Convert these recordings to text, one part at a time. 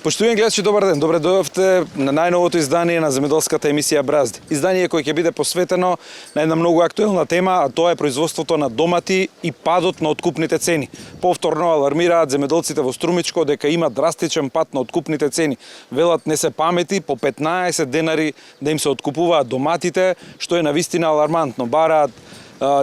Поштовани гледачи, добар ден. Добре дојдовте на најновото издание на земјоделската емисија Бразди. Издание кое ќе биде посветено на една многу актуелна тема, а тоа е производството на домати и падот на откупните цени. Повторно алармираат земјоделците во Струмичко дека има драстичен пад на откупните цени. Велат не се памети, по 15 денари да им се откупуваат доматите, што е навистина алармантно. Бараат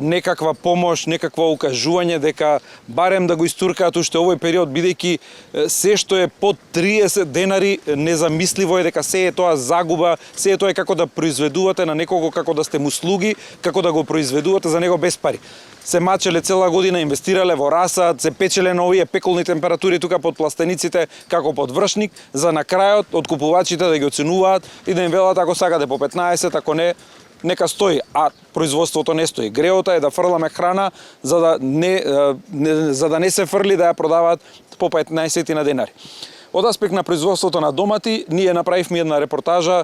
некаква помош, некакво укажување дека барем да го истуркаат уште овој период, бидејќи се што е под 30 денари незамисливо е дека се е тоа загуба, се е тоа како да произведувате на некого, како да сте му слуги, како да го произведувате за него без пари. Се мачеле цела година, инвестирале во расад, се печеле на овие пеколни температури тука под пластениците како под вршник, за на крајот откупувачите да ги оценуваат и да им велат ако сакате по 15, ако не, нека стои, а производството не стои. Греота е да фрламе храна за да не се фрли да ја продаваат по 15 на денари. Од аспект на производството на домати, ние направивме една репортажа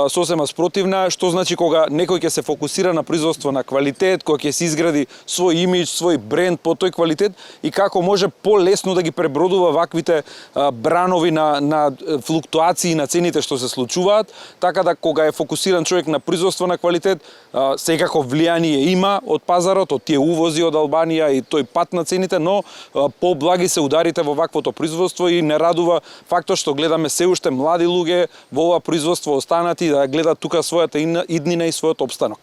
сосема спротивна, што значи кога некој ќе се фокусира на производство на квалитет, кога ќе се изгради свој имидж, свој бренд по тој квалитет и како може полесно да ги пребродува ваквите бранови на флуктуации на цените што се случуваат, така да кога е фокусиран човек на производство на квалитет, секако влијание има од пазарот, од тие увози од Албанија и тој пат на цените, но поблаги се ударите во ваквото производство и не радува фактот што гледаме се уште млади луѓе во ова производство останати да гледат тука својата иднина и својот опстанок.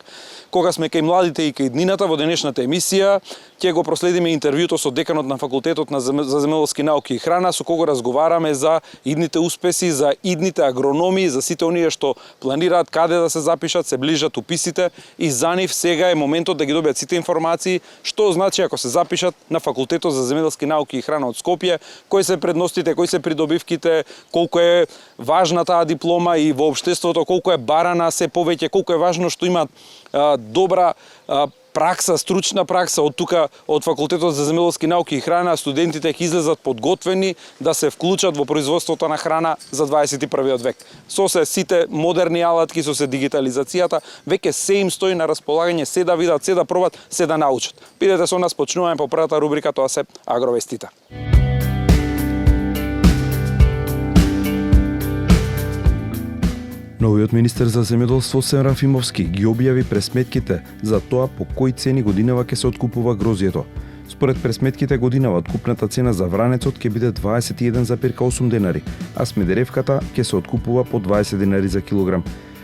Кога сме кај младите и кај иднината во денешната емисија, ќе го проследиме интервјуто со деканот на факултетот за земјоделски науки и храна, со кого разговараме за идните успеси, за идните агрономи, за сите оние што планираат каде да се запишат, се ближат уписите и за нив сега е моментот да ги добијат сите информации, што значи ако се запишат на факултетот за земјоделски науки и храна од Скопје, кои се предностите, кои се придобивките, колку е важна таа диплома и во општеството колку е барана се повеќе, колку е важно што имаат добра пракса, стручна пракса од тука, од факултетот за земјоделски науки и храна, студентите ќе излезат подготвени да се вклучат во производството на храна за 21 век. Со се сите модерни алатки, со се дигитализацијата, веќе се им стои на располагање, се да видат, се да пробат, се да научат. Бидете со нас, почнуваме по првата рубрика, тоа се агровестите. Новиот министер за земјоделство Сем Рафимовски ги објави пресметките за тоа по кои цени годинава ќе се откупува грозјето. Според пресметките годинава откупната цена за вранецот ќе биде 21,8 денари, а смедеревката ќе се откупува по 20 денари за килограм.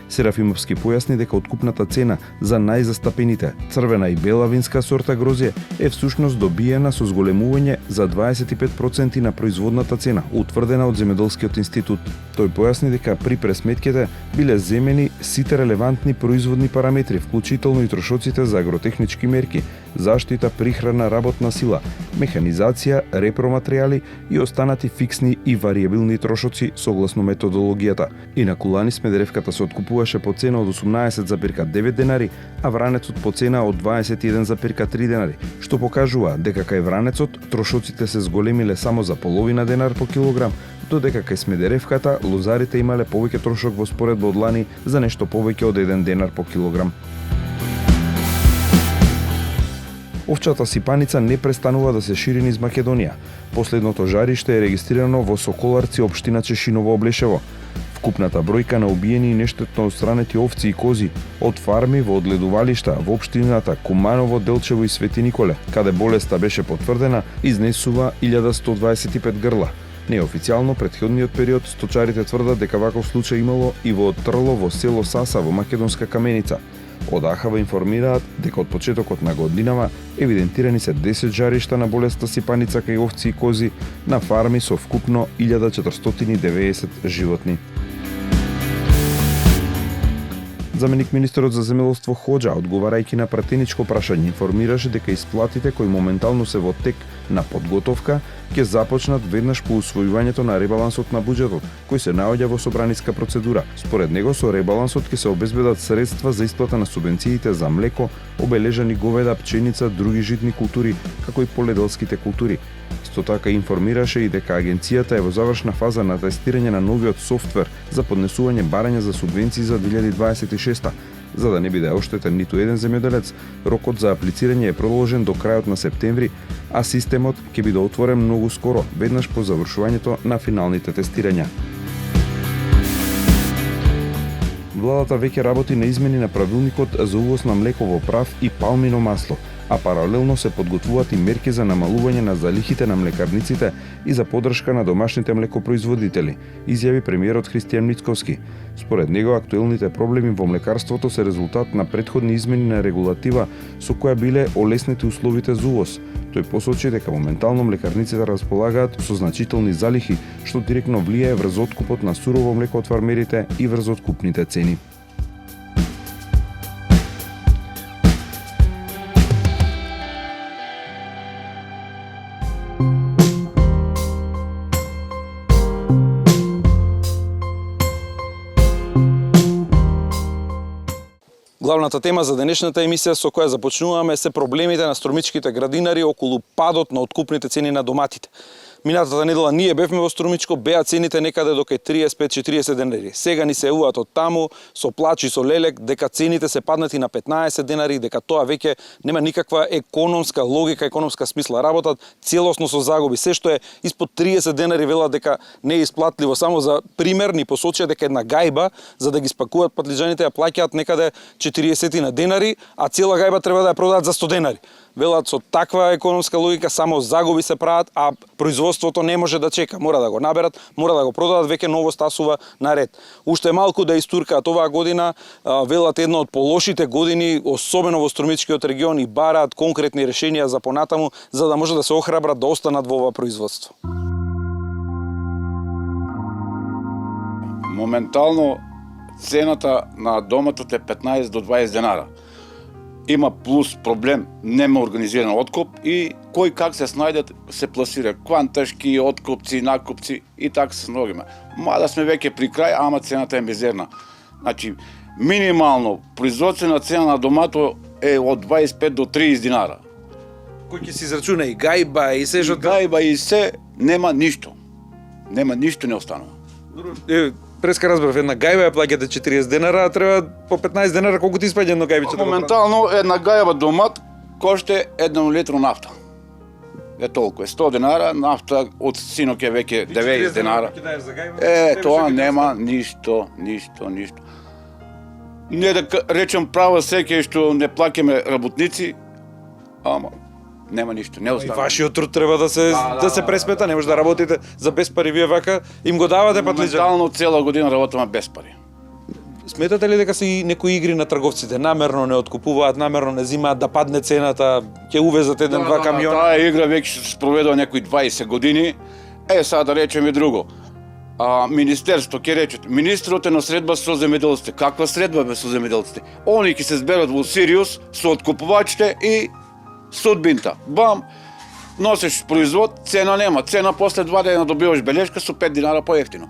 Серафимовски појасни дека откупната цена за најзастапените црвена и бела винска сорта грозје е всушност добиена со зголемување за 25% на производната цена, утврдена од Земјоделскиот институт. Тој појасни дека при пресметките биле земени сите релевантни производни параметри, вклучително и трошоците за агротехнички мерки, заштита, прихрана, работна сила, механизација, репроматеријали и останати фиксни и варијабилни трошоци согласно методологијата. И на кулани смедеревката се откупуваше по цена од 18,9 денари, а вранецот по цена од 21,3 денари, што покажува дека кај вранецот трошоците се зголемиле само за половина денар по килограм, додека кај смедеревката лозарите имале повеќе трошок во споредба од лани за нешто повеќе од 1 денар по килограм. Овчата сипаница не престанува да се шири низ Македонија. Последното жариште е регистрирано во Соколарци, општина Чешиново Облешево. Вкупната бројка на убиени и нештетно отстранети овци и кози од фарми во одледувалишта во општината Куманово, Делчево и Свети Николе, каде болеста беше потврдена, изнесува 1125 грла. Неофицијално претходниот период сточарите тврдат дека ваков случај имало и во Трло во село Саса во Македонска Каменица. Од АХВ информираат дека од почетокот на годинава евидентирани се 10 жаришта на болеста сипаница кај овци и кози на фарми со вкупно 1490 животни. Заменик министерот за земјоделство Хоџа, одговарајќи на пратеничко прашање, информираше дека исплатите кои моментално се во тек на подготовка ќе започнат веднаш по усвојувањето на ребалансот на буџетот, кој се наоѓа во собраниска процедура. Според него со ребалансот ќе се обезбедат средства за исплата на субвенциите за млеко, обележани говеда, пченица, други житни култури, како и поледелските култури. Исто така информираше и дека агенцијата е во завршна фаза на тестирање на новиот софтвер за поднесување барања за субвенции за 2026. За да не биде оштетен ниту еден земјоделец, рокот за аплицирање е продолжен до крајот на септември, а системот ќе биде отворен многу скоро, веднаш по завршувањето на финалните тестирања. Владата веќе работи на измени на правилникот за увоз на млеково прав и палмино масло, а паралелно се подготвуваат и мерки за намалување на залихите на млекарниците и за поддршка на домашните млекопроизводители, изјави премиерот Христијан Мицковски. Според него, актуелните проблеми во млекарството се резултат на претходни измени на регулатива со која биле олеснети условите за увоз. Тој посочи дека моментално млекарниците располагаат со значителни залихи, што директно влијае врз откупот на сурово млеко од фармерите и врз откупните цени. Главната тема за денешната емисија со која започнуваме се проблемите на струмичките градинари околу падот на откупните цени на доматите. Минатата недела ние бевме во Струмичко, беа цените некаде до кај 35-40 денари. Сега ни се јавуваат од таму со плач и со лелек дека цените се паднати на 15 денари, дека тоа веќе нема никаква економска логика, економска смисла. Работат целосно со загуби. Се што е испод 30 денари велат дека не е исплатливо. Само за пример ни посочија дека една гајба за да ги спакуваат патлиџаните ја плаќаат некаде 40 на денари, а цела гајба треба да ја продадат за 100 денари. Велат со таква економска логика само загуби се прават, а производството не може да чека. Мора да го наберат, мора да го продадат, веќе ново стасува наред. Уште малку да истуркаат оваа година, велат една од полошите години, особено во Струмичкиот регион, и бараат конкретни решенија за понатаму, за да може да се охрабрат да останат во ова производство. Моментално цената на доматот е 15 до 20 денара. Има плюс проблем, нема организиран откуп и кој как се снајдат се пласира. Кванташки, откупци, накупци и така се сногиме. Мада сме веќе при крај, ама цената е мизерна. Значи, минимално производствена цена на домато е од 25 до 30 динара. Кој ќе се израчуна и гајба и се што... Гајба и се, нема ништо. Нема ништо не останува. Преска разбрав, една гајба ја плаќате 40 денара, а треба по 15 денара колку ти испаѓа едно гајбиче? Моментално една гајба домат коште 1 литро нафта. Е толку, е 100 денара, нафта од синоќ е веќе 90 денара. Тоа нема ништо. Не да речем право секој што не плаќаме работници, ама нема ништо, не И остава. вашиот труд треба да се преспета, не може да работите за без пари, вие вака им го давате патлиџа. Моментално цела година работиме без пари. Сметате ли дека се и некои игри на трговците, намерно не откупуваат, намерно не зимаат да падне цената, ќе увезат еден-два камиона? Таа игра веќе се спроведува некои 20 години. Сега да речеме друго. Министерство ќе речат, министрот е на средба со земјоделците. Каква средба бе со земјоделците? Они ќе се зберат во Сириус со откупувачите и судбинта. Бам, носиш производ, цена нема. Цена после 2 дена добиваш белешка со 5 динара поевтино.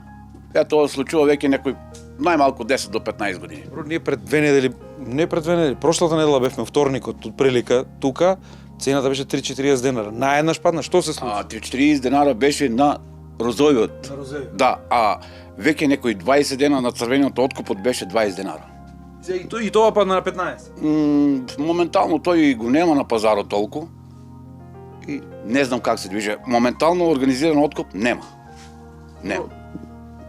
Тоа случува веќе некој најмалку 10 до 15 години. Ние пред 2 недели, прошлата недела бевме вторникот, од прилика тука, цената беше 3-40 денара. Наеднаш падна, што се случи? 3-40 денара беше на розојот. На розојот. Да, а веќе некои 20 дена на црвениот откупот беше 20 денара. И тоа падна на 15? Моментално тој го нема на пазарот толку и не знам как се движи. Моментално организиран откуп нема. Нема.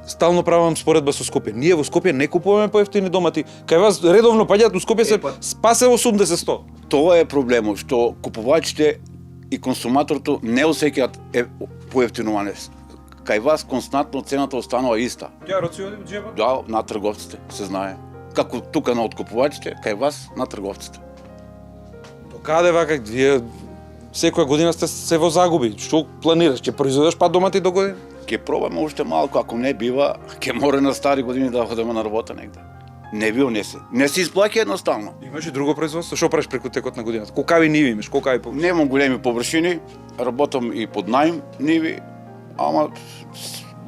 Стално правам споредба со Скопје. Ние во Скопје не купуваме поевтини домати. Кај вас редовно паѓаат у Скопје се спасе 80-100. Тоа е проблемот, што купувачите и консуматорото не осеќаат поевтинување. Кај вас константно цената останува иста. Ѓарот си оди во џебот? Да, на трговците, се знае. Како тука на откупувачите, кај вас на трговците. До каде вака вие секоја година сте се во загуби? Што планираш? Ќе произведеш па домати до година? Ќе пробаме уште малку, ако не бива, ќе море на стари години да ходиме на работа негде. Не бил, не се исплаќа едноставно. Имаш и друго производство? Што правиш преку текот на годината? Колкави ниви имаш? Колкави површини? Немам големи површини, работам и под најм ниви, ама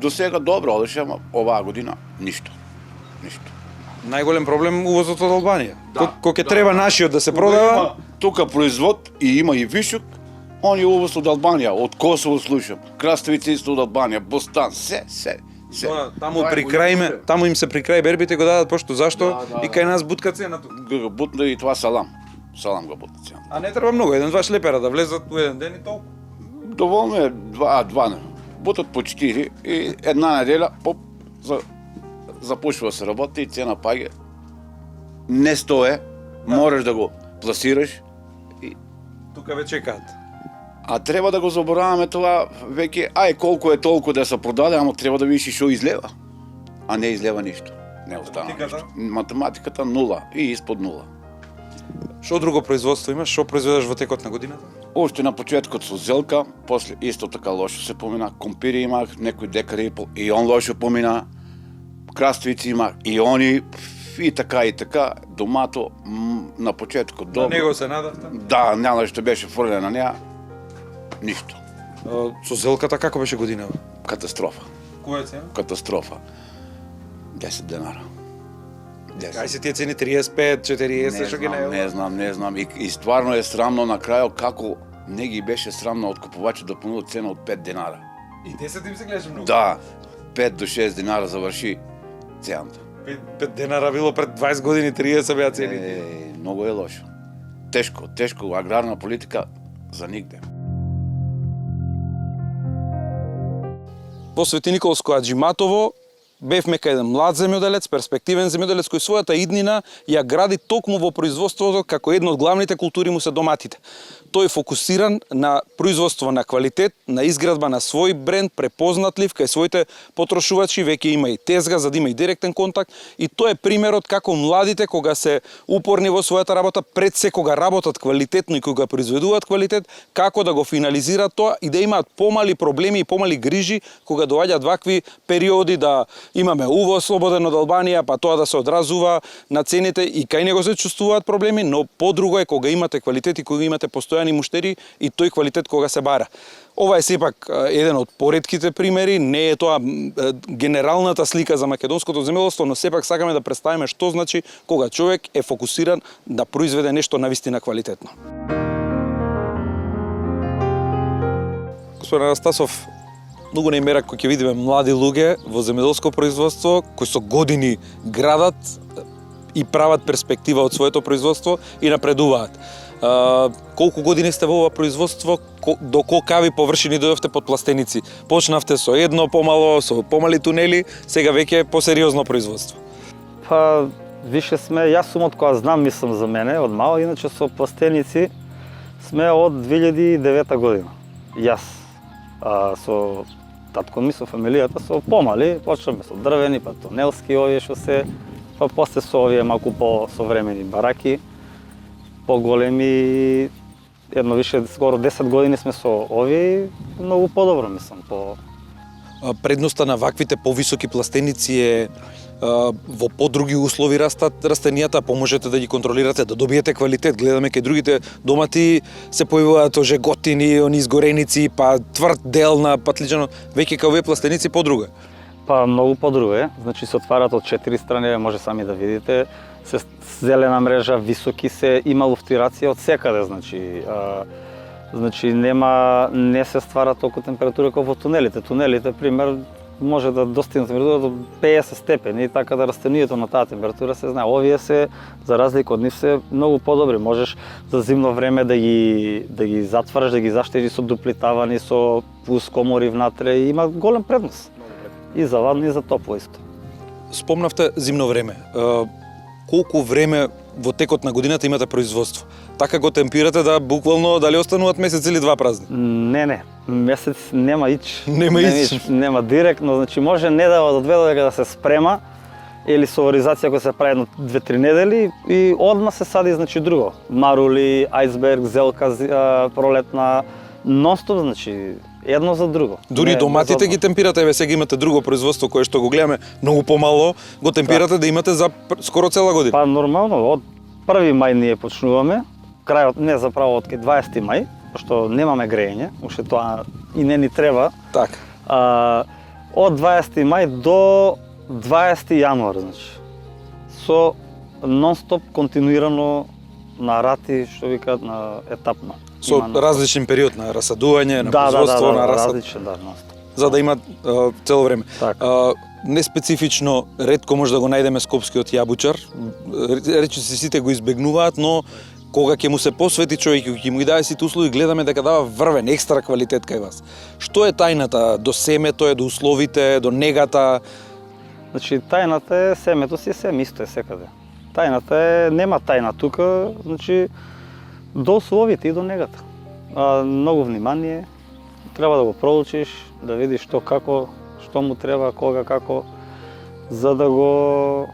до сега добро одеше, ама оваа година ништо. Најголем проблем увозот од Албанија. Кој ќе треба нашиот да се продава? Тука производ и има и вишок, они увоз од Албанија, од Косово слушам. Краставици исто од Албанија, Бостан, се. Таму при крај таму им се при крај бербите го дадат пошто зашто и кај нас бутка цената. Го бутна и тоа салам. Салам го бутна цената. А не треба многу, 1-2 шлепера да влезат у еден ден и толку. Доволно е 2 бутат по 4 и една неделя започва да се работи и цена паѓа не стое, можеш да го пласираш, Тука ве чекаат. а треба да го забораваме тоа веќе, колку е толку да се продаде, ама треба да видиш и што излева. А не излева ништо. Не остана Математиката? ништо. Математиката нула и испод нула. Што друго производство имаш? Што произведеш во текот на годината? Оште на почетокот со зелка, после исто така лошо се помина, компири имах, некој декари и он лошо помина, краставици имах и они, и така, домато, на почетокот На добро. него се надавте? Да, няма што беше фрлено на неа, ништо. Со зелката како беше годинава? Катастрофа, Која цена? катастрофа. 10 денара. 10. Кај се тие цени 35, 40, што ги најавува? Не знам. И стварно е срамно на крајот како не ги беше срамно од купувачот да понудат цена од 5 денара. И 10 им се гледаше многу. Да, 5 до 6 денара заврши цената. 5 денара било пред 20 години, 30 беа цените. Многу е лошо. Тешко, аграрна политика за нигде. Во Свети Николско Аџиматово бевме кај еден млад земјоделец, перспективен земјоделец кој својата иднина ја гради токму во производството, како една од главните култури му се доматите. Тој е фокусиран на производство на квалитет, на изградба на свој бренд, препознатлив кај своите потрошувачи, веќе има и тезга за да има и директен контакт, и тоа е примерот како младите кога се упорни во својата работа, пред се кога работат квалитетно и кога произведуваат квалитет, како да го финализираат тоа и да имаат помали проблеми и помали грижи кога доаѓаат вакви периоди да имаме увоз слободен од Албанија, па тоа да се одразува на цените и кај него се чувствуваат проблеми, но подруго е кога имате квалитет и кога имате постојани муштери и тој квалитет кога се бара. Ова е сепак еден од поретките примери, не е тоа генералната слика за македонското земјоделство, но сепак сакаме да представиме што значи кога човек е фокусиран да произведе нешто навистина квалитетно. Господин Анастасов, многу не мерак кој ќе видиме млади луѓе во земјоделско производство кои со години градат и прават перспектива од своето производство и напредуваат. Колку години сте во ова производство, до колкави површини дојдовте под пластеници? Почнавте со едно помало, со помали тунели, сега веќе по сериозно производство. Па, више сме, јас сум од која знам, мислам за мене, од мало, иначе со пластеници сме од 2009 година. Јас со татко ми, со фамилијата, со помали, почнаме со дрвени, па тунелски овие што се, па после со овие малку по-современи бараки, поголеми, едно више, скоро 10 години сме со овие и многу подобро, мислам, Предноста на ваквите повисоки пластеници е во подруги услови растат растенијата, поможете да ги контролирате, да добиете квалитет. Гледаме кај другите домати се појавуваат ожеготини, они изгореници, па тврд дел на патличано. Веќе кај овие пластеници подруга. Па многу подруго е, значи се отварат од 4 страни, може сами да видите, се зелена мрежа, високи се, има луфтирација од секаде, значи не се ствара толку температура како во тунелите. Тунелите, пример, може да достигне температура до 50 степени, така да растението на таа температура се знае. Овие се, за разлика од нив, се многу подобри. Можеш за зимно време да ги затвараш, да ги заштедиш со дуплитавани, со пус комори внатре, и има голем предност. И за ладно, и за топло исто. Спомнавте зимно време. Колку време во текот на годината имате производство? Така го темпирате да буквално дали остануваат месец или два празни? Не. Месец нема ич. Нема директно, значи може недела до две додека да се спрема или соваризација која се прави едно 2-3 недели и одма се сади, значи друго. Марули, ајсберг, зелка пролетна, нонстоп, значи едно за друго. Дури доматите ги темпирате, еве сега имате друго производство кое што го гледаме многу помало, го темпирате да имате за скоро цела година. Па нормално, од 1 мај ние почнуваме, крајот не заправо од 20 мај, пошто немаме грејење, уште тоа и не ни треба. Така. Од 20 мај до 20 јануар, значи. Со нонстоп континуирано на рати, што викаат, на етапно. Со различен период на расадување, на производство, на расад. Различен, нонстоп. За да има цело време. Така. Неспецифично, ретко може да го најдеме скопскиот јабучар. Речиси сите го избегнуваат, но кога ќе му се посвети човек и ќе му ги даде сите услови, гледаме дека дава врвен, екстра квалитет кај вас. Што е тајната? До семето е, до условите, до негата? Значи, тајната е семето си, сем исто е секаде. Тајната е, нема тајна тука, значи до условите и до негата. Многу внимание, треба да го проучиш, да видиш што како, што му треба, кога, како, за да го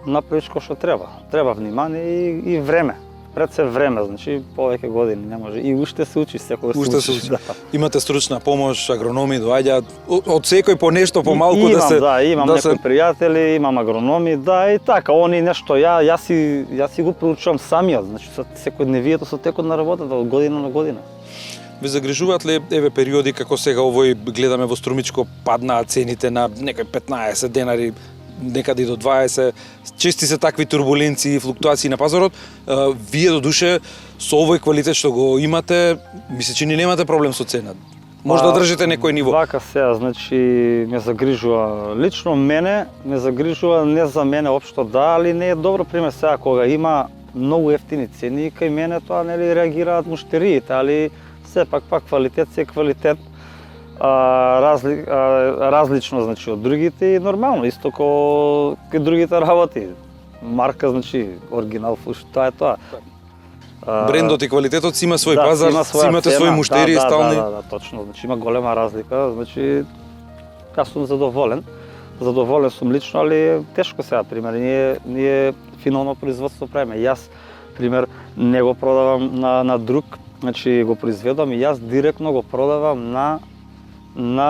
направиш кој што треба. Треба внимание и време. Пред се време, значи повеќе години не може. И уште се учи, секогаш се Уште се учиш. учи. Имате стручна помош, агрономи доаѓаат од секој по нешто, по малку да се имам да некои пријатели, имам агрономи, да и така, они нешто јас си го проучувам самиот, значи со секојдневието со текот на работата од година на година. Ве загрижуваат ли еве периоди како сега овој гледаме во Струмичко паднаат цените на некои 15 денари, некаде и до 20, чести се такви турбуленции и флуктуации на пазарот. Вие до душе со овој квалитет што го имате, ми се чини немате проблем со цена. Може да држите некој ниво. Вака сега, значи ме загрижува, лично мене ме загрижува, не за мене општо да, али не е добро пример сега кога има многу ефтини цени и кај мене тоа нели реагираат муштериите, али сепак пак квалитет се квалитет. Различно значи од другите и нормално, исто ко кај другите работи. Марка значи оригинал фуш, тоа е тоа. Брендот и квалитетот си има свој да, пазар, има си имате цена. свои муштери стални. Да, точно, значи има голема разлика, значи јас сум задоволен. Задоволен сум лично, али тешко сега, пример, ние финално производство правиме. Јас, пример, не го продавам на друг, значи го произведувам и јас директно го продавам на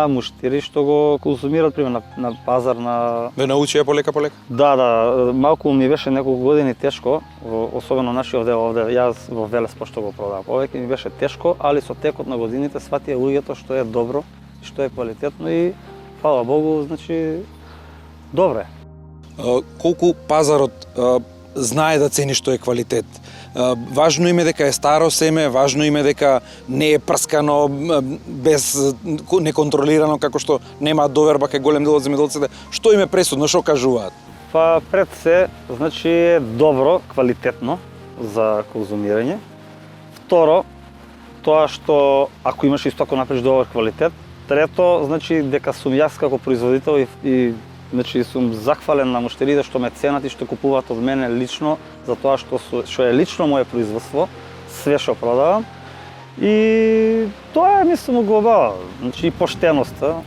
муштери што го конзумираат, пример, на пазар на... Ве научија полека. Да, малку ми беше неколку години тешко, особено нашиот дел овде, јас во Велес пошто го продавам. Повеќе ми беше тешко, али со текот на годините сватија луѓето што е добро, што е квалитетно и фала Богу, значи добре. Колку пазарот знае да цени што е квалитет. Важно им е дека е старо семе, важно им е дека не е прскано без неконтролирано, како што немаат доверба кај голем дел од земјоделците. Што им е пресудно, што кажуваат? Па пред се, значи е добро, квалитетно за конзумирање. Второ, тоа што ако имаш исто ако направиш добар квалитет. Трето, значи дека сум јас како производител и значи сум захвален на муштерите што ме ценат и што купуваат од мене лично за тоа што е лично мое производство, све што продавам. И тоа е мислам глобално, значи и поштеноста.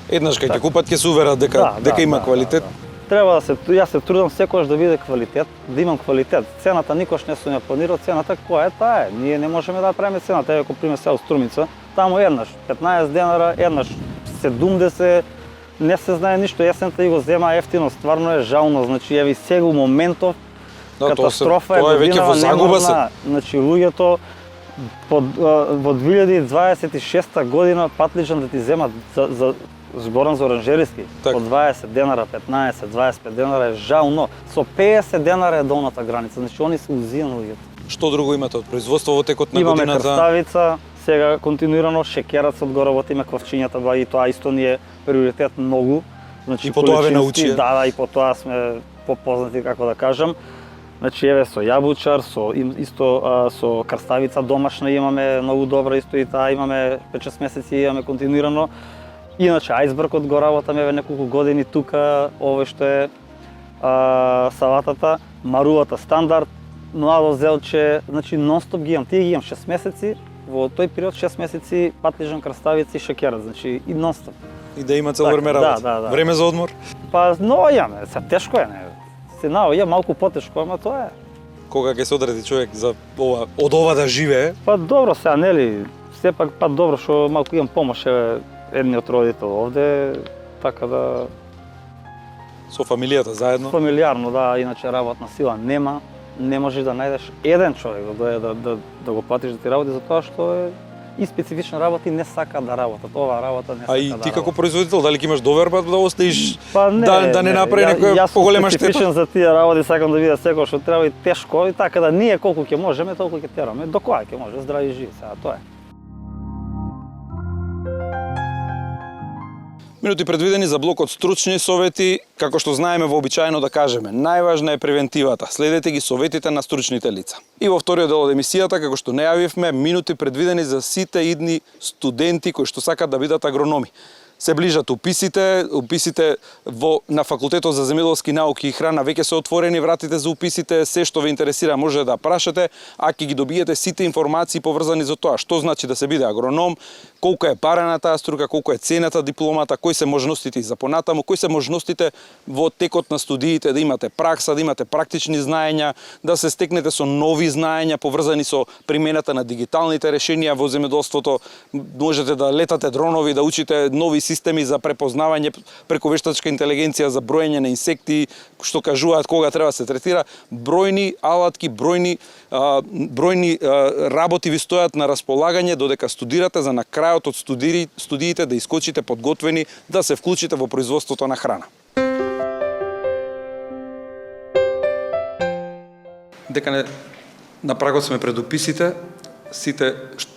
Еднаш кај ќе купат ќе се уверат дека има квалитет. Треба да се јас се трудам секогаш да биде квалитет, да имам квалитет. Цената никош не сум ја планирал, цената која е таа е. Ние не можеме да правиме цената, еве ако пример сега Струмица, таму еднаш 15 денара, еднаш 70, не се знае ништо, есента и го зема ефтино, стварно е жално, значи еве сега у моментов катастрофа е годинава, не можна, значи луѓето во 2026 година патличан да ти земат за зборам за оранжериски, од 20 денара, 15, 25 денара е жално, со 50 денара е долната граница, значи они се узијани луѓето. Што друго имате од производство во текот на годината? Имаме крставица, сега континуирано шекерот од горе во име квавчињата, и тоа исто ни е приоритет многу. Значи и по тоа ве научи. Да, и по тоа сме попознати, како да кажам. Значи еве со јабучар, со крставица домашна имаме многу добра, исто и таа имаме 5-6 месеци имаме континуирано. Иначе ајсбергот го работам еве неколку години тука, овој што е салатата, марувата стандард, младо зелче, значи нонстоп ги имам. Тие ги имам 6 месеци, во тој период 6 месеци патлижан, краставица и шекерот, значи и нонстоп. И да има цел време работа. Да. Време за одмор? Па наоѓаме, се тешко е, не. Се наоѓа малку потешко, ама тоа е. Кога ќе се одреди човек за ова, од ова да живее? Па добро сега, нели, сепак па добро што малку имам помош, едниот родител овде, така да... Со фамилијата заедно? Фамилиарно, да, иначе работна сила нема. Не можеш да најдеш еден човек да дојде да го платиш да ти работи, затоа што е и специфична работа и не сака да работат. Оваа работа не сака да работи. А и ти како производител, дали ќе имаш доверба да оставиш не, да не направи некоја поголема штета? Јас сум специфичен за тие работи, сакам да видам секој што треба и тешко, и така да ние колку ќе можеме, толку ќе тераме. До која ќе може, здрави и живи, сега тоа е. Минути предвидени за блокот стручни совети, како што знаеме вообичаено да кажеме, најважна е превентивата. Следете ги советите на стручните лица. И во вториот дел од емисијата, како што најавивме, минути предвидени за сите идни студенти кои што сакат да бидат агрономи. се ближат уписите на факултетот за земјоделски науки и храна веќе се отворени вратите за уписите, се што ве интересира може да прашате, а ќе ги добиете сите информации поврзани за тоа, што значи да се биде агроном, колку е парена таа струка, колку е цената дипломата, кои се можностите и за понатаму, кои се можностите во текот на студиите да имате пракса, да имате практични знаења, да се стекнете со нови знаења поврзани со примената на дигиталните решенија во земјоделството, можете да летате дронови, да учите нови системи за препознавање преку вештачка интелигенција за броење на инсекти, што кажуваат кога треба да се третира, бројни алатки, бројни работи ви стојат на располагање додека студирате за на крајот од студиите да искочите подготвени да се вклучите во производството на храна. Дека на прагот сме пред уписите, сите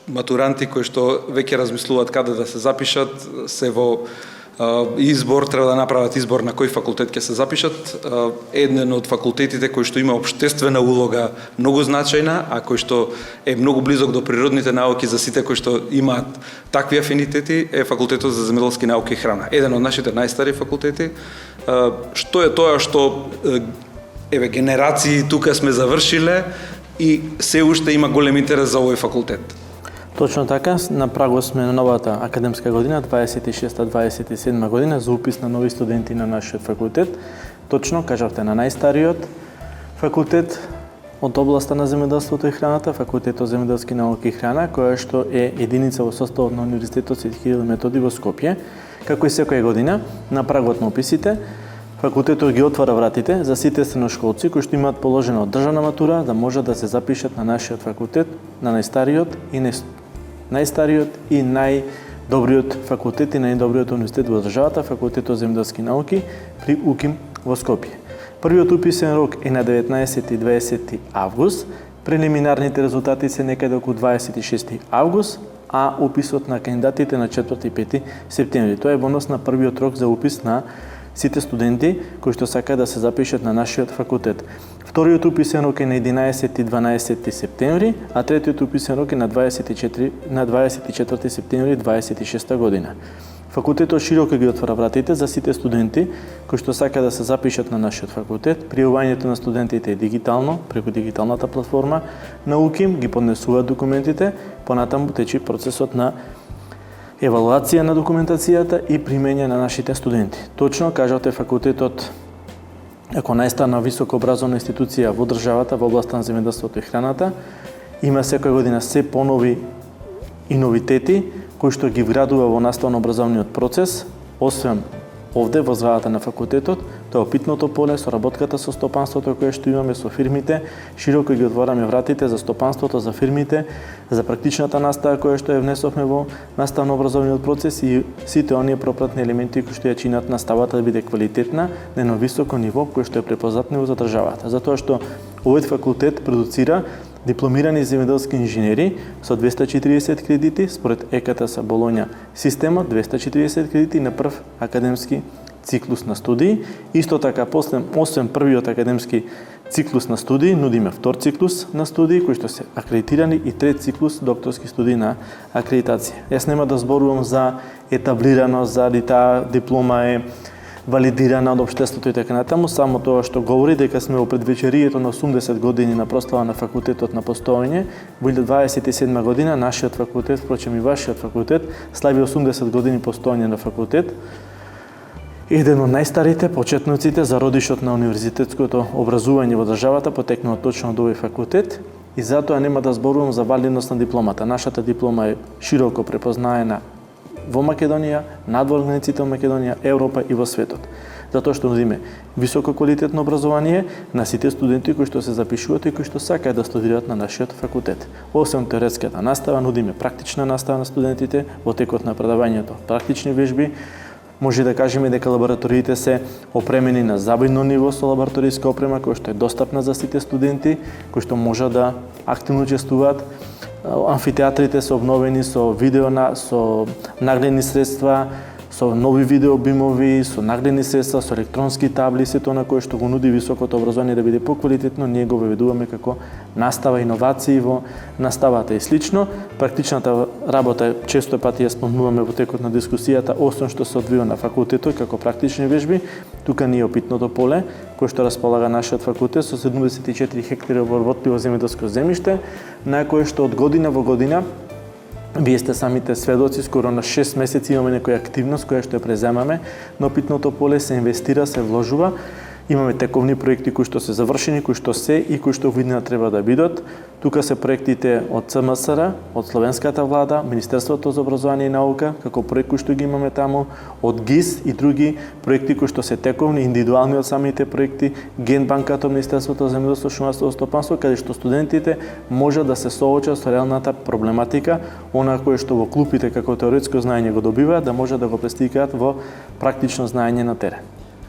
матуранти кои што веќе размислуваат каде да се запишат, се во избор, треба да направат избор на кој факултет ќе се запишат. Еден од факултетите кој што има општествена улога многу значајна, а кој што е многу близок до природните науки за сите кои што имаат такви афинитети, е факултетот за земјоделски науки и храна. Еден од нашите најстари факултети. Што е тоа што генерации тука сме завршиле и се уште има голем интерес за овој факултет? Точно така, на прагот сме на новата академска година, 26-27 година, за упис на нови студенти на нашиот факултет. Точно, кажавте, на најстариот факултет од областа на земјоделството и храната, факултетот за земјоделски науки и храна, која што е единица во составот на Универзитетот Свети Кирил и Методи во Скопје. Како и секоја година, на прагот на уписите, факултетот ги отвара вратите за сите средношколци кои што имаат положена државна матура да можат да се запишат на нашиот факултет, на најстариот и најдобриот факултет и најдобриот универзитет во државата, факултетот за земјоделски науки при УКИМ во Скопје. Првиот уписен рок е на 19 и 20 август, прелиминарните резултати се некаде околу 26 август, а уписот на кандидатите на 4 и 5 септември. Тоа е во однос на првиот рок за упис на сите студенти кои што сакаат да се запишат на нашиот факултет. Вториот уписен рок е на 11 и 12 септември, а третиот уписен рок е на 24 септември 26 година. Факултетот широко ги отвара вратите за сите студенти кои што сакаат да се запишат на нашиот факултет. Пријавувањето на студентите е дигитално, преку дигиталната платформа на УКИМ, ги поднесуваат документите, понатаму тече процесот на евалуација на документацијата и примење на нашите студенти. Точно, кажавте, факултетот како најстарна високообразовна институција во државата во областа на земјоделството и храната, има секоја година се понови и новитети кои што ги вградува во наставно-образовниот процес, освен овде во зградата на факултетот, тоа е опитното поле, соработката со стопанството кое што имаме со фирмите, широко ги отвораме вратите за стопанството, за фирмите, за практичната настава која што ја внесовме во наставно-образовниот процес и сите оние пропратни елементи кои што ја чинат наставата да биде квалитетна на едно високо ниво кое што е препознатливо за државата. Затоа што овој факултет продуцира дипломирани земјоделски инженери со 240 кредити според ЕКТС Болоња системот, 240 кредити на прв академски циклус на студии. Исто така, освен првиот академски циклус на студии, нудиме втор циклус на студии кои што се акредитирани и трет циклус докторски студии на акредитација. Јас нема да зборувам за етаблираност, за таа диплома е валидирана од општеството и така натаму, само тоа што говори дека сме во предвечерието на 80 години на прослава на факултетот на постоење. Во 2027 година нашиот факултет, впрочем и вашиот факултет, слави 80 години постоење на факултет. Еден од најстарите почетниците за родишот на универзитетското образување во државата потекнува точно од овој факултет и затоа нема да зборувам за валидност на дипломата. Нашата диплома е широко препознаена во Македонија, надвор границите во Македонија, Европа и во светот. Затоа што нудиме високо квалитетно образование на сите студенти кои што се запишуваат и кои што сакаат да студираат на нашиот факултет. Освен теоретската настава, нудиме практична настава на студентите во текот на предавањето, практични вежби. Може да кажеме дека лабораториите се опремени на забавно ниво со лабораторијска опрема која што е достапна за сите студенти, кои што можат да активно учествуваат. Амфитеатрите се обновени со видео, со нагледни средства, со нови видеообимови, со нагледни средства, со електронски табли, сето на кое што го нуди високото образование да биде поквалитетно, ние го воведуваме како настава, иновации во наставата и слично. Практичната работа често пати ја спомнуваме во текот на дискусијата, освен што се одвива на факултетот како практични вежби, тука ни е опитното поле, кој што располага нашиот факултет со 74 хектари обработливо земјоделско земјиште, на кое што од година во година вие сте самите сведоци, скоро на 6 месеци имаме некоја активност која што ја преземаме, но опитното поле се инвестира, се вложува. Имаме тековни проекти кои што се завршени, кои што се и кои што видно треба да бидат. Тука се проектите од ЦМСР, од Словенската влада, Министерството за образование и наука, како проект кои што ги имаме таму, од ГИС и други проекти кои што се тековни, индивидуални од самите проекти, Генбанката од Министерството за земјоделство, шумарство и стопанство, каде што студентите може да се соочат со реалната проблематика, она кое што во клупите како теоретско знаење го добиваат, да може да го престикаат во практично знаење на терен.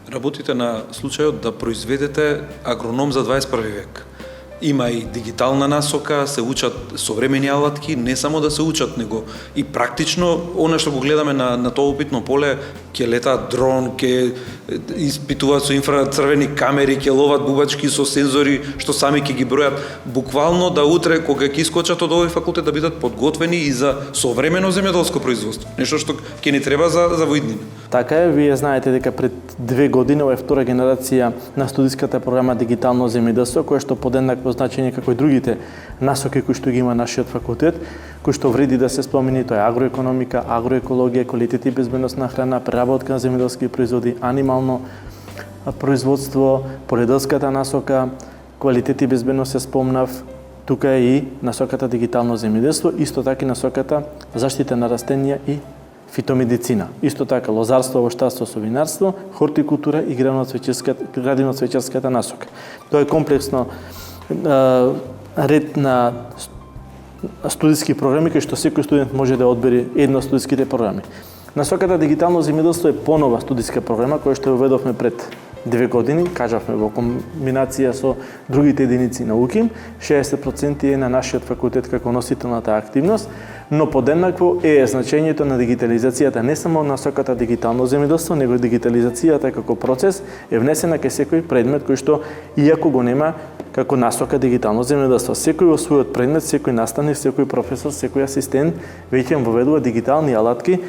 Работите на случајот да произведете агроном за 21 век. Има и дигитална насока, се учат современи алатки, не само да се учат, него и практично, она што го гледаме на тоа опитно поле, ќе летаат дрон, ќе испитуваат со инфрацрвени камери, ќе ловат бубачки со сензори, што сами ќе ги бројат. Буквално да утре, кога ќе искочат од овој факултет, да бидат подготвени и за современо земјоделско производство. Нешто што ќе ни треба за воиднина. Така е, вие знаете дека пред 2 години ова е втора генерација на студиската програма Дигитално земјоделство, која што подеднакво значење како и другите насоки кои што ги има нашиот факултет, кои што вреди да се спомени, тоа е агроекономика, агроекологија, квалитет и безбедност на храна, преработка на земјоделски производи, анимално производство, поледелската насока, квалитет и безбедност се спомнав, тука е и насоката Дигитално земјоделство, исто така и насоката заштита на растенија и фитомедицина. Исто така лозарство, овоштарство, совинарство, хортикултура и градивно-цвеќарската насока. Тоа е комплексно ред на студиски програми кај што секој студент може да одбери една од студиските програми. Насоката Дигитално земјоделство е понова студиска програма која што ја введовме пред 2 години, кажавме во комбинација со другите единици науки, 60% е на нашиот факултет како носител на таа активност, но подеднакво е значењето на дигитализацијата не само насоката Дигитално земјоделство, него дигитализацијата како процес е внесена кај секој предмет кој што иако го нема како насока Дигитално земјоделство. Секој во својот предмет, секој наставник, секој професор, секој асистент веќе воведува дигитални алатки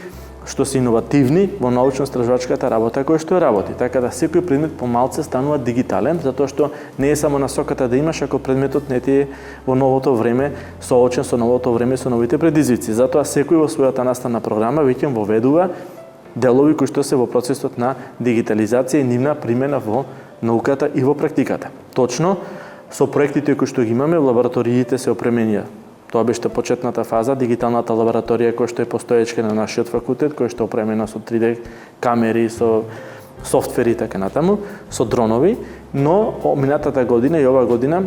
што се иновативни во научно-истражувачката работа која што работи. Така да секој предмет помалце станува дигитален, затоа што не е само насоката да имаш, ако предметот не ти е во новото време соочен со новото време, со новите предизвици. Затоа секој во својата наставна програма веќе воведува делови кои што се во процесот на дигитализација и нивна примена во науката и во практиката. Точно со проектите кои што ги имаме, лабораториите се опремени. Тоа беше почетната фаза, дигиталната лабораторија која што е постоечка на нашиот факултет, која што е опремена со 3D камери, со софтвери и така натаму, со дронови, но минатата година и оваа година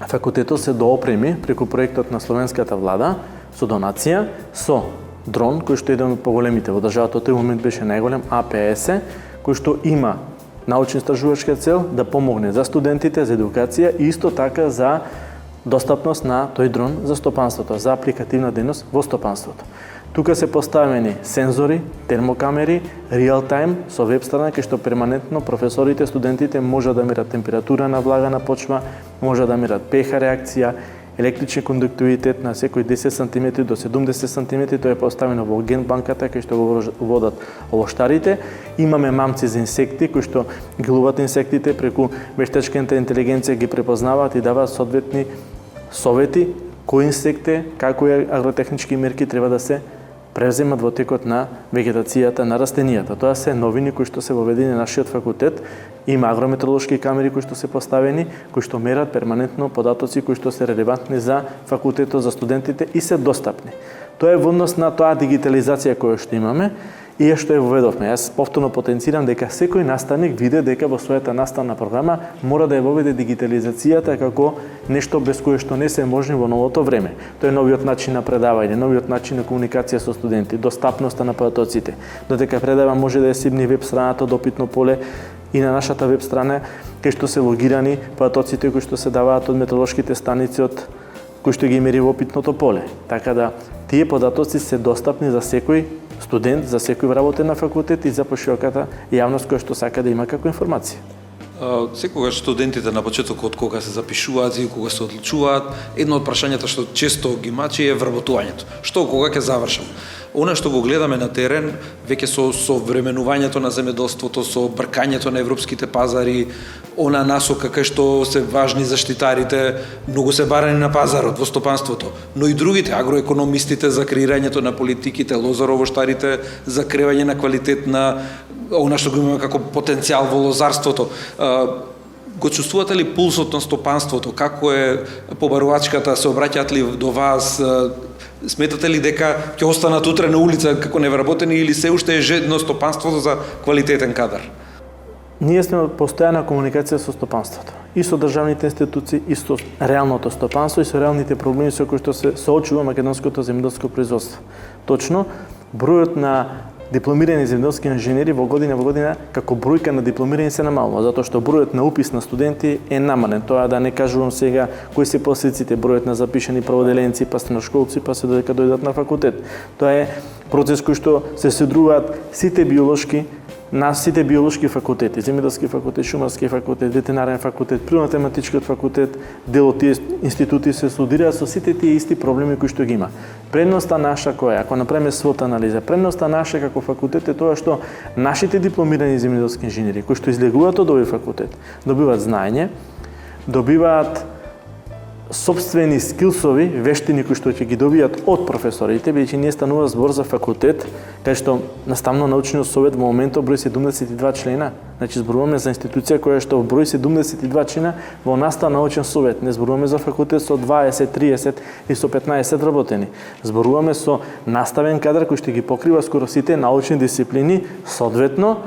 факултетот се доопреми преку проектот на Словенската влада со донација, со дрон, кој што е еден од поголемите во државата, тој момент беше најголем, АПС, кој што има научно-истражувачка цел да помогне за студентите, за едукација и исто така за достапност на тој дрон за стопанството, за апликативна дејност во стопанството. Тука се поставени сензори, термокамери, реал тајм со веб страна кај што перманентно професорите, студентите може да мерат температура на влага на почва, може да мерат pH реакција, електричен кондуктивитет на секој 10 см до 70 см, тоа е поставено во генбанката кај што го водат овоштарите. Имаме мамци за инсекти кои што ги ловат инсектите преку вештачката интелигенција, ги препознаваат и даваат соодветни совети кои инсекти, какви агротехнички мерки треба да се преземат во текот на вегетацијата на растенијата. Тоа се новини кои што се воведени на нашиот факултет. Има агрометеоролошки камери кои што се поставени, кои што мерат перманентно податоци кои што се релевантни за факултетот, за студентите и се достапни. Тоа е во однос на тоа дигитализација која што имаме и што ја воведовме. Јас повторно потенцирам дека секој наставник види дека во својата наставна програма мора да ја воведе дигитализацијата како нешто без кое што не се можни во новото време. Тоа е новиот начин на предавање, новиот начин на комуникација со студенти, достапноста на податоците. Додека предава може да ја сибни веб страната од опитно поле и на нашата веб страна кај што се логирани податоците кои што се даваат од метеоролошките станици од кои што ги мери во опитното поле. Така да тие податоци се достапни за секој студент, за секој вработен на факултет и за пошироката јавност која што сака да има како информација. Секогаш студентите на почетокот кога се запишуваат и кога се одлучуваат, едно од прашањата што често ги мачи е вработувањето. Што кога ќе завршам? Она што го гледаме на терен, веќе со временувањето на земјоделството, со бркањето на европските пазари, она насока кај што се важни заштитарите, многу се барани на пазарот, во стопанството, но и другите, агроекономистите за креирањето на политиките, лозаровоштарите за креање на квалитет на она што го имаме како потенцијал во лозарството. Го чувствувате ли пулсот на стопанството? Како е побарувачката? Се обраќаат ли до вас? Сметате ли дека ќе останат утре на улица како невработени или се уште е жедно стопанството за квалитетен кадар? Ние сме во постојана комуникација со стопанството. И со државните институции, и со реалното стопанство, и со реалните проблеми со кои што се соочува македонското земјоделско производство. Точно, бројот на дипломирани земјоделски инженери во година како бројка на дипломирани се намалува, затоа што бројот на упис на студенти е намален. Тоа да не кажувам сега кои се последиците, бројот на запишани праводеленци, па средношколци, па се додека дојдат на факултет. Тоа е процес кој што се содруваат сите биолошки факултети, земјоделски факултет, шумарски факултет, ветеринарен факултет, природно-тематичкиот факултет, дел од тие институти се студираат со сите тие исти проблеми кои што ги има. Предноста наша која е, ако направиме свот анализа, предноста наша како факултет е тоа што нашите дипломирани земјоделски инженери кои што излегуваат од овој факултет, добиваат знаење, добиваат сопствени скилсови, вештини кои што ќе ги добијат од професорите, бидејќи ние станува збор за факултет, кај што наставно-научниот совет во моментот број 72 члена. Значи зборуваме за институција која што број 72 члена во наставно-научен совет. Не зборуваме за факултет со 20, 30 и со 15 работени. Зборуваме со наставен кадар кој што ги покрива скоро сите научни дисциплини, соодветно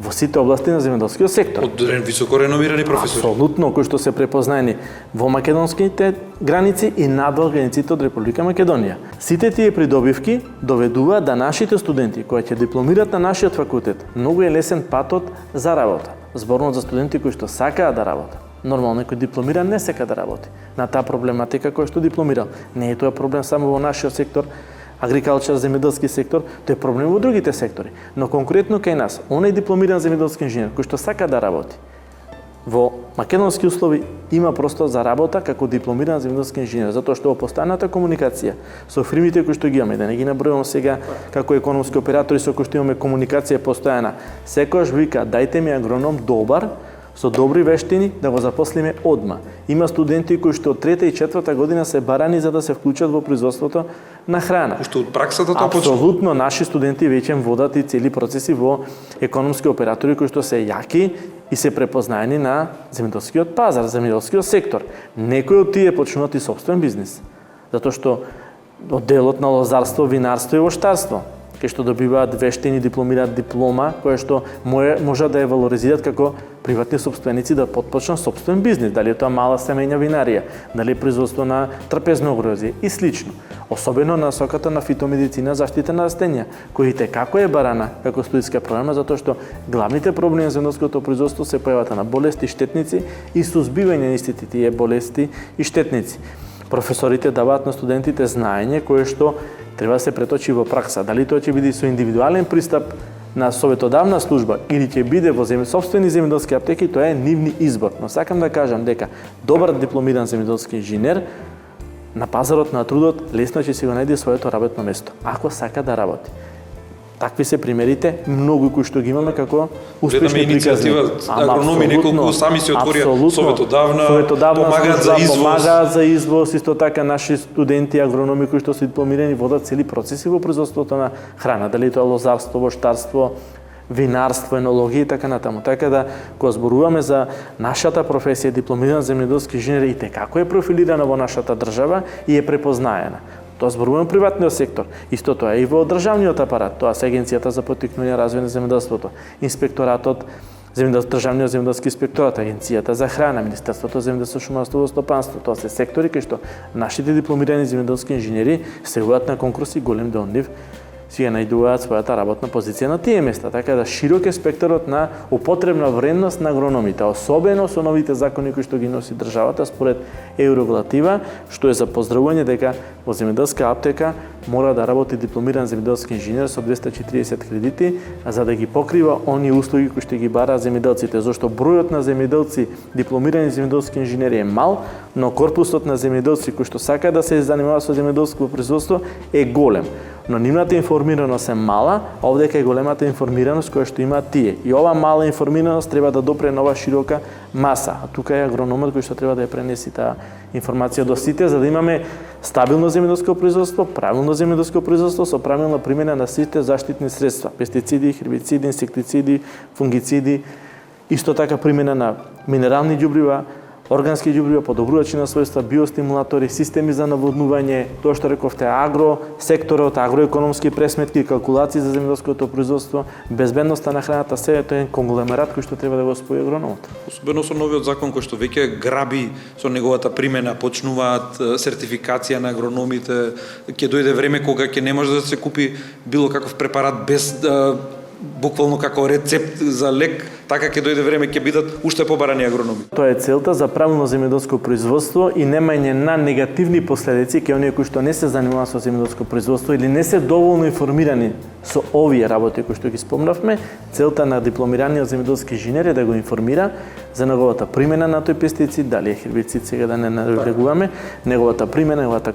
во сите области на земјоделскиот сектор. Од високо реномирани професори. Апсолутно, кои што се препознаени во македонските граници и надвор границите од Република Македонија. Сите тие придобивки доведуваат да нашите студенти кои ќе дипломираат на нашиот факултет, многу е лесен патот за работа. Зборно за студенти кои што сакаат да работат. Нормално некој дипломиран не сака да работи на таа проблематика која што дипломирал. Не е тоа проблем само во нашиот сектор, агрикалчар, земјоделски сектор, тоа е проблем во другите сектори. Но конкретно кај нас, онај дипломиран земјоделски инженер кој што сака да работи во македонски услови има простор за работа како дипломиран земјоделски инженер, затоа што во постојаната комуникација со фирмите кои што ги имаме, да не ги набројувам сега како економски оператори со кои што имаме комуникација постојана, секогаш вика дајте ми агроном добар, со добри вештини да го запослиме одма. Има студенти кои што од 3-та и 4-та година се барани за да се вклучат во производството на храна. Уште од праксата тоа почнува. Апсолутно, наши студенти веќе водат и цели процеси во економски оператори кои што се јаки и се препознаени на земјоделскиот пазар, земјоделскиот сектор. Некои од тие почнуваат и сопствен бизнис, затоа што од делот на лозарство, винарство и воштарство, кај што добиваат вештини, дипломираат диплома, која што може да ја валоризираат како приватни сопственици да потпочнат сопствен бизнис, дали е тоа мала семејна винарија, дали е производство на трпезно грозје и слично. Особено на насоката на фитомедицина, заштита на растенија, која како е барана како студиска програма, затоа што главните проблеми за земјоделското производство се појавата на болести, штетници и сузбивање на истите тие болести и штетници. Професорите даваат на студентите знаење кое што треба да се преточи во пракса. Дали тоа ќе биде со индивидуален пристап на советодавна служба или ќе биде во сопствени земјоделски аптеки, тоа е нивни избор. Но сакам да кажам дека добар дипломиран земјоделски инженер на пазарот на трудот лесно ќе си го најде своето работно место, ако сака да работи. Такви се примерите, многу кои што ги имаме како успешни иницијатива, агрономи неколку сами се отворија советодавна, помагаат за извоз, исто така наши студенти агрономи кои што се дипломирани водат цели процеси во производството на храна, дали тоа лозарство, воштарство, винарство, енологија и така натаму. Така да, кога зборуваме за нашата професија дипломиран земјоделски инженер, и како е профилирана во нашата држава и е препознаена. Тоа зборуваме приватниот сектор. Исто тоа е и во државниот апарат. Тоа се Агенцијата за поттикнување развој на земјоделството, Инспекторатот, Државниот земјоделски инспекторат, Агенцијата за храна, Министерството за земјоделство, шумарство и стопанство. Тоа се сектори кај што нашите дипломирани земјоделски инженери се јавуваат на конкурси, голем дел нив си ја најдуваат својата работна позиција на тие места, така да широк е спектарот на употребна вредност на агрономите, особено со новите закони кои што ги носи државата според еврорегулатива, што е за поздравување дека во земјоделска аптека мора да работи дипломиран земјоделски инженер со 240 кредити, за да ги покрива оние услуги кои што ги бараат земјоделците, зашто бројот на земјоделци дипломирани земјоделски инженери е мал, но корпусот на земјоделци кои што сакаат да се занимаваат со земјоделско производство е голем. Но нивната информираност е мала, а овдека е големата информираност која што имаат тие. И ова мала информираност треба да допре на ова широка маса. А тука е агрономот кој што треба да ја пренеси таа информација до сите, за да имаме стабилно земјоделско производство, правилно земјоделско производство со правилна примена на сите заштитни средства, пестициди, хербициди, инсектициди, фунгициди, исто така примена на минерални ѓубрива, органски ѓубрива, подобрувачи на својства, биостимулатори, системи за наводнување, тоа што рековте агро, секторот, агроекономски пресметки, калкулации за земјоделското производство, безбедноста на храната, се тоа е конгломерат кој што треба да го спои агрономот. Особено со новиот закон кој што веќе граби со неговата примена, почнуваат сертификација на агрономите, ќе дојде време кога ќе не може да се купи било каков препарат без буквално како рецепт за лек, така ќе дојде време ќе бидат уште побарани агрономи. Тоа е целта за правилно земјоделско производство и немање на негативни последици кај оние кои што не се занимаваат со земјоделско производство или не се доволно информирани со овие работи кои што ги спомнавме. Целта на дипломираниот земјоделски инженер е да го информира за неговата примена на тој пестицид, дали е хербицид, сега да не навлегуваме, неговата примена, неговата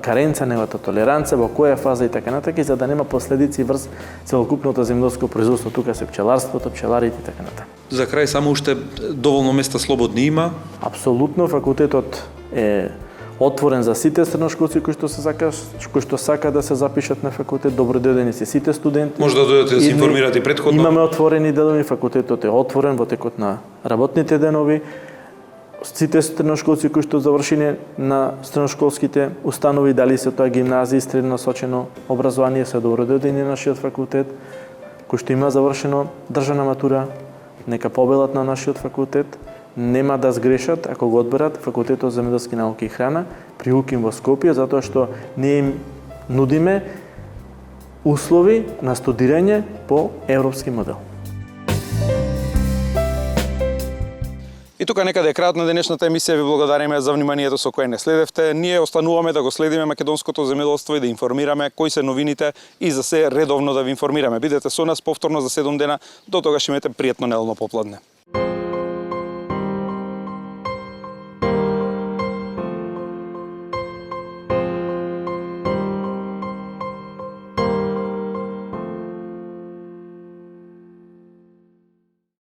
каренца, неговата толеранца, во која фаза и така натака, за да нема последици врз целокупното земјоделско производство, тука се пчеларството, пчеларите и така натака. За крај само уште доволно места слободни има. Апсолутно, факултетот е отворен за сите средношколци кои што сака да се запишат на факултет. Добро дојдени се сите студенти. Може да дојдете да се информирате претходно. Имаме отворени денови, факултетот е отворен во текот на работните денови. Сите средношколци кои што завршиле на средношколските установи, дали се тоа гимназија, средно насочено образование, се добро дојдени на нашиот факултет. Кои што има завршено државна матура, нека побелат на нашиот факултет. Нема да сгрешат ако го одберат факултетот за земјоделски науки и храна при УКИМ во Скопје, затоа што ние им нудиме услови на студирање по европски модел. И тука некаде е крајот на денешната емисија. Ви благодариме за вниманието со кое не следевте. Ние остануваме да го следиме македонското земјоделство и да информираме кои се новините и за се редовно да ви информираме. Бидете со нас повторно за 7 дена. До тогаш имате пријатно неделно попладне.